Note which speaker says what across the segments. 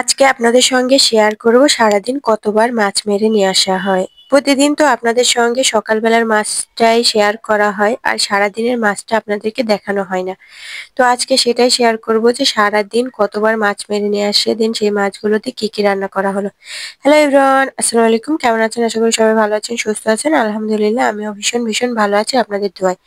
Speaker 1: আজকে আপনাদের সঙ্গে শেয়ার করব সারাদিন কতবার মাছ মেরে নিয়ে আসা হয়। প্রতিদিন তো আপনাদের সঙ্গে সকালবেলার মাছটাই শেয়ার করা হয় আর সারাদিনের মাছটা আপনাদেরকে দেখানো হয় না। তো আজকে সেটাই শেয়ার করব যে সারাদিন কতবার মাছ মেরে নিয়ে আসে, দেন সেই মাছগুলোতে কি কি রান্না করা হলো। হ্যালো এভরিওয়ান, আসসালামু আলাইকুম। কেমন আছেন? আশা করি সবাই ভালো আছেন, সুস্থ আছেন। আলহামদুলিল্লাহ আমিও ভীষণ ভালো আছি আপনাদের দোয়ায়।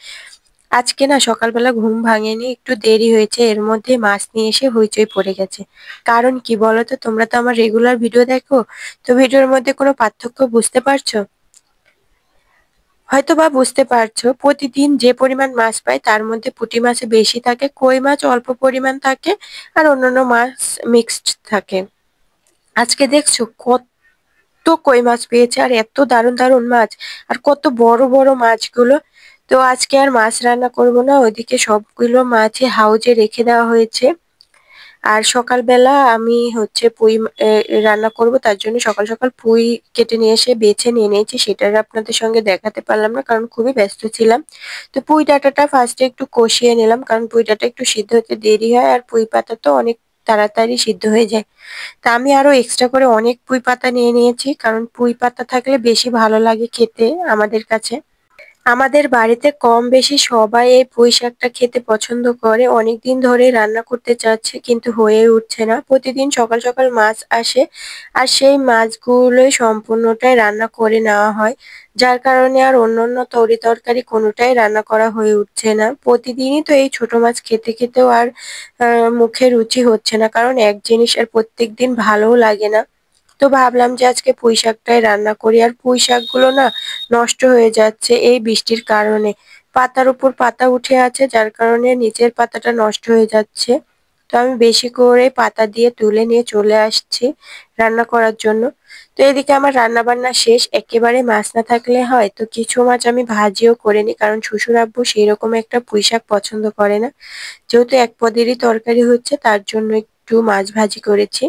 Speaker 1: আজকে না সকালবেলা ঘুম ভাঙেনি, একটু দেরি হয়েছে। এর মধ্যে মাছ নিয়ে এসে হইচই পড়ে গেছে। কারণ কি বলতো, তোমরা তো আমার রেগুলার ভিডিও দেখো, তো ভিডিওর মধ্যে কোনো পার্থক্য বুঝতে পারছো? হয়তোবা বুঝতে পারছো, প্রতিদিন যে পরিমাণ মাছ পাই তার মধ্যে পুঁটি মাছ বেশি থাকে, কই মাছ অল্প পরিমাণ থাকে, আর অন্যান্য মাছ মিক্সড থাকে। আজকে দেখছো কত কই মাছ পেয়েছে, আর এত দারুণ মাছ, আর কত বড় মাছগুলো। তো আজকে আর মাছ রান্না করব না, ওইদিকে সবগুলো মাছই হাউজে রেখে দেওয়া হয়েছে। আর সকালবেলা আমি হচ্ছে রান্না করব, তার জন্য সকাল পুঁই কেটে নিয়ে এসে বেছে নিয়ে নিয়েছি। সেটা আর আপনাদের সঙ্গে দেখাতে পারলাম না কারণ খুবই ব্যস্ত ছিলাম। তো পুঁই ডাঁটাটা ফার্স্টে একটু কষিয়ে নিলাম, কারণ পুঁই ডাঁটা একটু সিদ্ধ হতে দেরি হয়, আর পুঁই পাতা তো অনেক তাড়াতাড়ি সিদ্ধ হয়ে যায়। তা আমি আরো এক্সট্রা করে অনেক পুঁই পাতা নিয়ে নিয়েছি, কারণ পুঁই পাতা থাকলে বেশি ভালো লাগে খেতে আমাদের কাছে। আমাদের বাড়িতে কম বেশি সবাই এই পুঁই শাকটা খেতে পছন্দ করে। অনেকদিন ধরে রান্না করতে চাচ্ছে কিন্তু হয়ে উঠছে না। প্রতিদিন সকাল মাছ আসে, আর সেই মাছগুলোই সম্পূর্ণটাই রান্না করে নেওয়া হয়, যার কারণে আর অন্যান্য তরকারি কোনোটাই রান্না করা হয়ে উঠছে না। প্রতিদিনই তো এই ছোট মাছ খেতে খেতেও আর মুখে রুচি হচ্ছে না, কারণ এক জিনিস আর প্রত্যেকদিন ভালোও লাগে না। তো ভাবলাম যে আজকে পুঁই শাকটাই রান্না করি। আর পুঁই শাকগুলো না নষ্ট হয়ে যাচ্ছে এই বৃষ্টির কারণে। পাতার উপর পাতা উঠে আছে, যার কারণে নিচের পাতাটা নষ্ট হয়ে যাচ্ছে। তো আমি বেশি করে পাতা দিয়ে তুলে নিয়ে চলে আসছি রান্না করার জন্য। তো এদিকে আমার রান্না বান্না শেষ। একেবারে মাছ না থাকলে হয়, তো কিছু মাছ আমি ভাজিও করে নিই, কারণ শ্বশুর আব্বু সেই রকম একটা পুঁই শাক পছন্দ করে না। যেহেতু এক পদেরই তরকারি হচ্ছে, তার জন্য একটু মাছ ভাজি করেছি।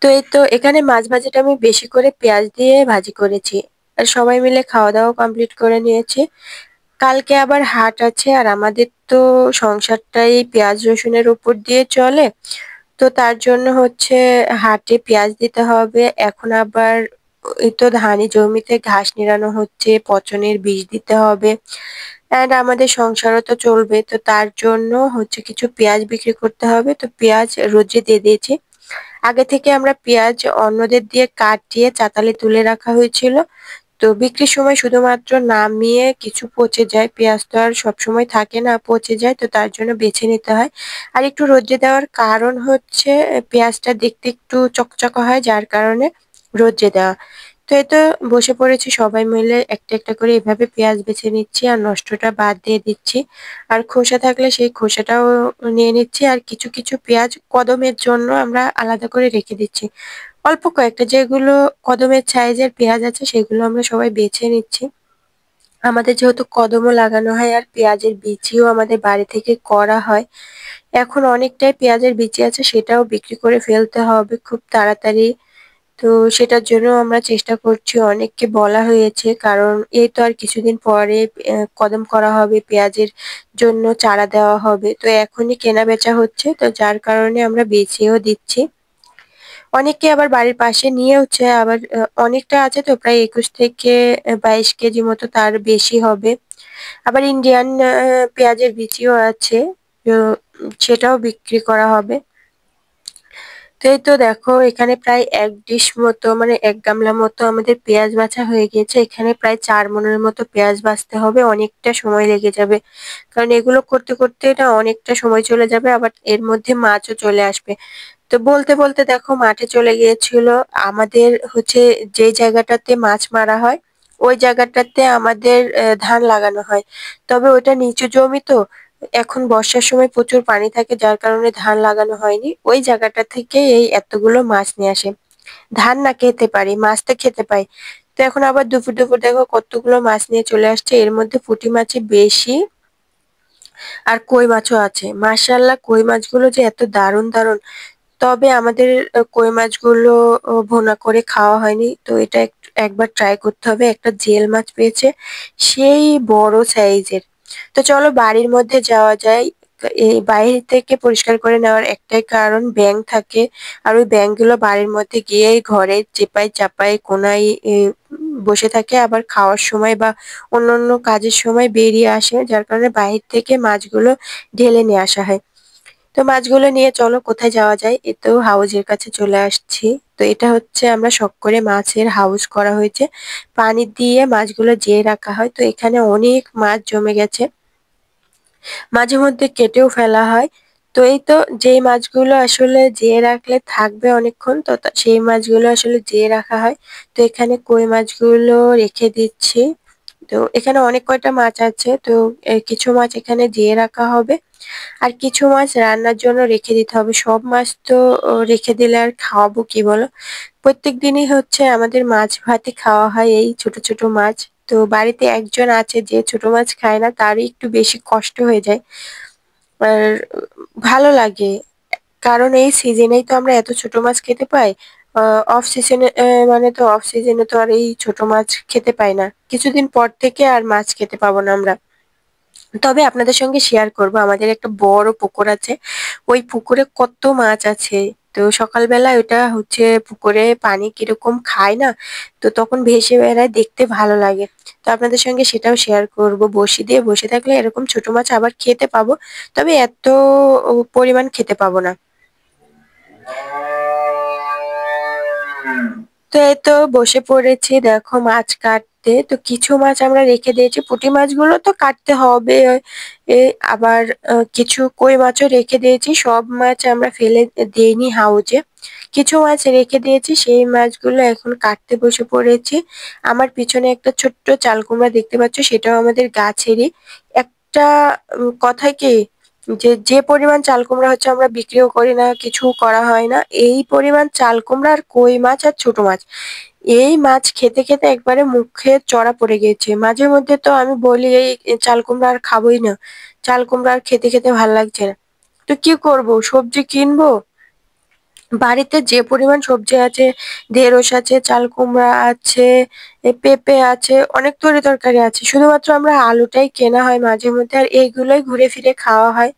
Speaker 1: তো এই তো এখানে মাছ ভাজিটা আমি বেশি করে পেঁয়াজ দিয়ে ভাজি করেছি। আর সবাই মিলে খাওয়া দাওয়া কমপ্লিট করে নিয়েছি। কালকে আবার হাট আছে, আর আমাদের তো সংসারটাই পেঁয়াজ রসুনের উপর দিয়ে চলে। তো তার জন্য হচ্ছে হাটে পেঁয়াজ দিতে হবে। এখন আবার এই তো ধানি জমিতে ঘাস নিড়ানো হচ্ছে, পচনের বীজ দিতে হবে। এন্ড আমাদের সংসারও তো চলবে, তো তার জন্য হচ্ছে কিছু পেঁয়াজ বিক্রি করতে হবে। তো পেঁয়াজ রোজে দিয়ে দিয়েছি। আগে থেকে আমরা পেঁয়াজ অন্যদের দিয়ে কাটিয়ে চাতালে তুলে রাখা হয়েছিল। তো বিক্রির সময় শুধুমাত্র নামিয়ে কিছু পচে যায়, পেঁয়াজ তো আর সবসময় থাকে না, পচে যায়, তো তার জন্য বেছে নিতে হয়। আর একটু রোদে দেওয়ার কারণ হচ্ছে পেঁয়াজটা দেখতে একটু চকচকা হয়, যার কারণে রোদে দেওয়া। তো এই তো বসে পড়েছি সবাই মিলে, একটা করে এভাবে পেঁয়াজ বেছে নিচ্ছি আর নষ্টটা বাদ দিয়ে দিচ্ছি। আর খোসা থাকলে সেই খোসাটাও নিয়ে নিচ্ছি, আর কিছু পেঁয়াজ কদমের জন্য আমরা আলাদা করে রেখে দিচ্ছি। অল্প কয়েকটা যেগুলো কদমের সাইজের পেঁয়াজ আছে সেগুলো আমরা সবাই বেছে নিচ্ছি। আমাদের যেহেতু কদমও লাগানো হয়, আর পেঁয়াজের বিচিও আমাদের বাড়ি থেকে করা হয়। এখন অনেকটাই পেঁয়াজের বিচি আছে, সেটাও বিক্রি করে ফেলতে হবে খুব তাড়াতাড়ি। তো সেটার জন্য আমরা চেষ্টা করছি, অনেককে বলা হয়েছে, কারণ এই তো আর কিছুদিন পরে কদম করা হবে, পেঁয়াজের জন্য চারা দেওয়া হবে। তো এখনই কেনা বেচা হচ্ছে, তো যার কারণে আমরা বেচেও দিচ্ছি। অনেকে আবার বাড়ির পাশে নিয়েওছে, আবার অনেকটা আছে, তো প্রায় 21 থেকে 22 কেজি মতো, তার বেশি হবে। আবার ইন্ডিয়ান পেঁয়াজের বিচিও আছে, তো সেটাও বিক্রি করা হবে। তো এই তো দেখো এখানে প্রায় 1 ডিশ মতো, মানে 1 গামলা মতো আমাদের পেঁয়াজ বাছা হয়ে গিয়েছে। এখানে প্রায় 4 মণের মতো পেঁয়াজ বাছতে হবে, অনেকটা সময় লেগে যাবে, কারণ এগুলো করতে করতে না অনেকটা সময় চলে যাবে, আবার এর মধ্যে মাছও চলে আসবে। তো বলতে দেখো মাঠে চলে গিয়েছিল। আমাদের হচ্ছে যে জায়গাটাতে মাছ মারা হয়, ওই জায়গাটাতে আমাদের ধান লাগানো হয়। তবে ওটা নিচু জমি তো, এখন বর্ষার সময় প্রচুর পানি থাকে, যার কারণে ধান লাগানো হয়নি। ওই জায়গাটা থেকে এই এতগুলো মাছ নিয়ে আসে। ধান না খেতে পারি, মাছ তো খেতে পাই। তো এখন আবার দুপুর দেখো কতগুলো মাছ নিয়ে চলে আসছে, এর মধ্যে পুঁটি মাছই বেশি, আর কই মাছও আছে। মাশাআল্লাহ, কই মাছগুলো যে এত দারুণ। তবে আমাদের কই মাছগুলো ভুনা করে খাওয়া হয়নি, তো এটা একবার ট্রাই করতে হবে। একটা জেল মাছ পেয়েছে, সেই বড় সাইজের। তো চলো বাড়ির মধ্যে যাওয়া যায়। এই বাইরে থেকে পরিষ্কার করে নেওয়ার একটাই কারণ ব্যাঙ থাকে। আর ওই ব্যাঙগুলো বাড়ির মধ্যে গিয়ে ঘরে চিপায় চাপায় কোনায় বসে থাকে, আবার খাওয়ার সময় বা অন্যান্য কাজের সময় বেরিয়ে আসে, যার কারণে বাহির থেকে মাছগুলো ঢেলে নিয়ে আসা হয়। তো মাছগুলো নিয়ে চলো কোথায় যাওয়া যায়, এই তো হাউজের কাছে চলে আসছি। তো এটা হচ্ছে আমরা শখ করে মাছের হাউস করা হয়েছে, পানি দিয়ে মাছগুলো যেয়ে রাখা হয়। তো এখানে অনেক মাছ জমে গেছে, মাঝে মধ্যে কেটেও ফেলা হয়। তো এই তো যেই মাছগুলো আসলে যেয়ে রাখলে থাকবে অনেকক্ষণ, তো সেই মাছগুলো আসলে যেয়ে রাখা হয়। তো এখানে কই মাছগুলো রেখে দিচ্ছি। তো এখানে অনেক কয়টা মাছ আছে, তো কিছু মাছ এখানে যেয়ে রাখা হবে, আর কিছু মাছ রান্নার জন্য রেখে দিতে হবে। সব মাছ তো রেখে দিলে আর খাওয়াবো কি বলো? প্রত্যেক দিনই হচ্ছে আমাদের মাছ ভাতই খাওয়া হয় এই ছোট ছোট মাছ। তো বাড়িতে একজন আছে যে ছোট মাছ খায় না, তারই একটু বেশি কষ্ট হয়ে যায়। আর ভালো লাগে, কারণ এই সিজনেই তো আমরা এত ছোট মাছ খেতে পাই। অফ সিজনে মানে তো অফ সিজনে তো আর এই ছোট মাছ খেতে পাই না, কিছুদিন পর থেকে আর মাছ খেতে পাবো না আমরা। তবে আপনাদের সঙ্গে শেয়ার করব, আমাদের একটা বড় পুকুর আছে, ওই পুকুরে কত মাছ আছে। তো সকালবেলা ওটা হচ্ছে পুকুরে পানি কিরকম খায় না, তো তখন ভেসে বেড়ায়, দেখতে ভালো লাগে। তো আপনাদের সঙ্গে সেটাও শেয়ার করব, বসি দিয়ে বসে থাকলে এরকম ছোট মাছ আবার খেতে পাবো, তবে এত পরিমাণ খেতে পাবো না। তো এই তো বসে পড়েছি দেখো মাছ কাটতে। তো কিছু মাছ আমরা রেখে দিয়েছি, পুঁটি মাছগুলো তো কাটতে হবে। আবার কিছু কই মাছও রেখে দিয়েছি, সব মাছ আমরা ফেলে দিইনি হাউজে, কিছু মাছ রেখে দিয়েছি, সেই মাছগুলো এখন কাটতে বসে পড়েছি। আমার পিছনে একটা ছোট্ট চাল কুমড়া দেখতে পাচ্ছ, সেটাও আমাদের গাছেরই। একটা কথায় কি, যে যে পরিমাণ চাল কুমড়া হচ্ছে আমরা বিক্রিও করি না, কিছু করা হয় না, এই পরিমাণ চাল কুমড়া আর কই মাছ আর ছোট মাছ, এই মাছ খেতে খেতে একবারে মুখে চড়া পড়ে গিয়েছে। মাঝে মধ্যে তো আমি বলি এই চাল কুমড়া আর খাবোই না, চাল কুমড়া আর খেতে খেতে ভাল লাগছে না। তো কি করব, সবজি কিনবো, বাড়িতে যে পরিমাণ সবজি আছে, ঢেঁড়স আছে, চাল কুমড়া আছে, পেঁপে আছে, অনেক তরকারি আছে, শুধুমাত্র আমরা আলুটাই কেনা হয় মাঝে মধ্যে, আর এইগুলোই ঘুরে ফিরে খাওয়া হয়।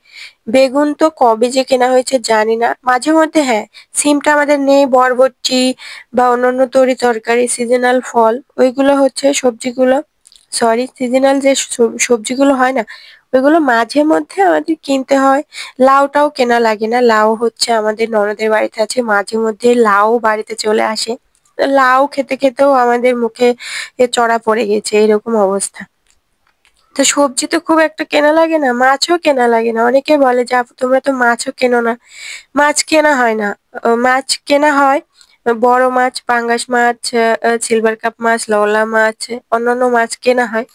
Speaker 1: বেগুন তো কবে যে কেনা হয়েছে জানি না, মাঝে মধ্যে হ্যাঁ সিমটা আমাদের নেই, বরবটি বা অন্যান্য তরকারি সিজনাল ফল, ওইগুলো হচ্ছে সবজিগুলো, সরি সিজনাল যে সবজিগুলো হয় না, ওইগুলো মাঝে মধ্যে আমাদের কিনতে হয়। লাউটাও কেনা লাগে না, লাউ হচ্ছে আমাদের ননদের বাড়িতে আছে, মাঝে মধ্যে লাউ বাড়িতে চলে আসে। লাউ খেতে খেতেও আমাদের মুখে চড়া পড়ে গেছে, এরকম অবস্থা। তো সবজি তো খুব একটা কেনা লাগে না, মাছও কেনা লাগে না। অনেকে বলে যে আপু তোমরা তো মাছও কেনো না, মাছ কেনা হয় না। মাছ কেনা হয়, বড় মাছ, পাঙ্গাস মাছ, সিলভার কাপ মাছ, লওলা মাছ, অন্যান্য মাছ কেনা হয়,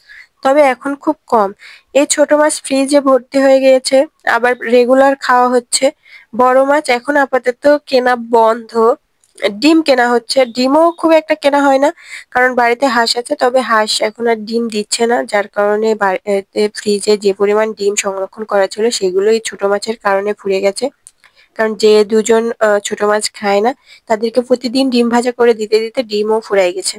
Speaker 1: তবে এখন খুব কম। এই ছোট মাছ ফ্রিজে ভর্তি হয়ে গিয়েছে, আবার রেগুলার খাওয়া হচ্ছে। বড় মাছ এখন আপাতত কেনা বন্ধ। ডিম কেনা হচ্ছে, ডিমও খুব একটা কেনা হয় না, কারণ বাড়িতে হাঁস আছে, তবে হাঁস এখন আর ডিম দিচ্ছে না, যার কারণে ফ্রিজে যে পরিমাণ ডিম সংরক্ষণ করা ছিল সেগুলোই ছোট মাছের কারণে ফুরিয়ে গেছে। কারণ যে দুজন ছোট মাছ খায় না, তাদেরকে প্রতিদিন ডিম ভাজা করে দিতে দিতে ডিমও ফুরাই গেছে।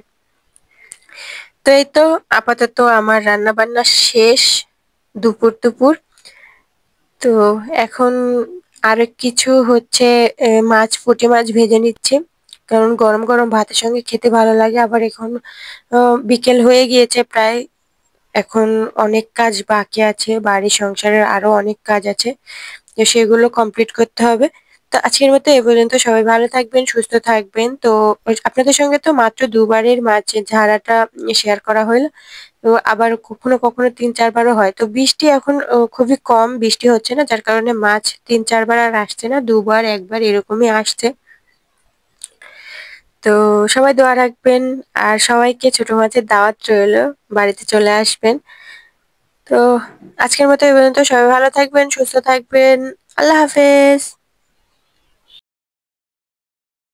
Speaker 1: তো এই তো আপাতত আমার রান্না বান্না শেষ, দুপুর দুপুর। তো এখন আরেক কিছু হচ্ছে মাছ, পুঁটি মাছ ভেজে নিচ্ছি, কারণ গরম গরম ভাতের সঙ্গে খেতে ভালো লাগে। আবার এখন বিকেল হয়ে গিয়েছে প্রায়, এখন অনেক কাজ বাকি আছে, বাড়ির সংসারের আরো অনেক কাজ আছে, তো সেগুলো কমপ্লিট করতে হবে। তো আজকের মতো এ পর্যন্ত, সবাই ভালো থাকবেন, সুস্থ থাকবেন। তো আপনাদের সঙ্গে তো মাত্র দুবারের মাছের ঝাড়াটা শেয়ার করা হলো, তো আবার কখনো কখনো ৩-৪ বারও হয়। তো বৃষ্টি এখন খুবই কম বৃষ্টি হচ্ছে না, যার কারণে মাছ ৩-৪ বার আর আসছে না, ২ বার ১ বার এরকমই আসছে। তো সবাই দোয়া রাখবেন, আর সবাইকে ছোট মাছের দাওয়াত রইলো, বাড়িতে চলে আসবেন। তো আজকের মতো এই পর্যন্ত, সবাই ভালো থাকবেন, সুস্থ থাকবেন, আল্লাহ হাফেজ।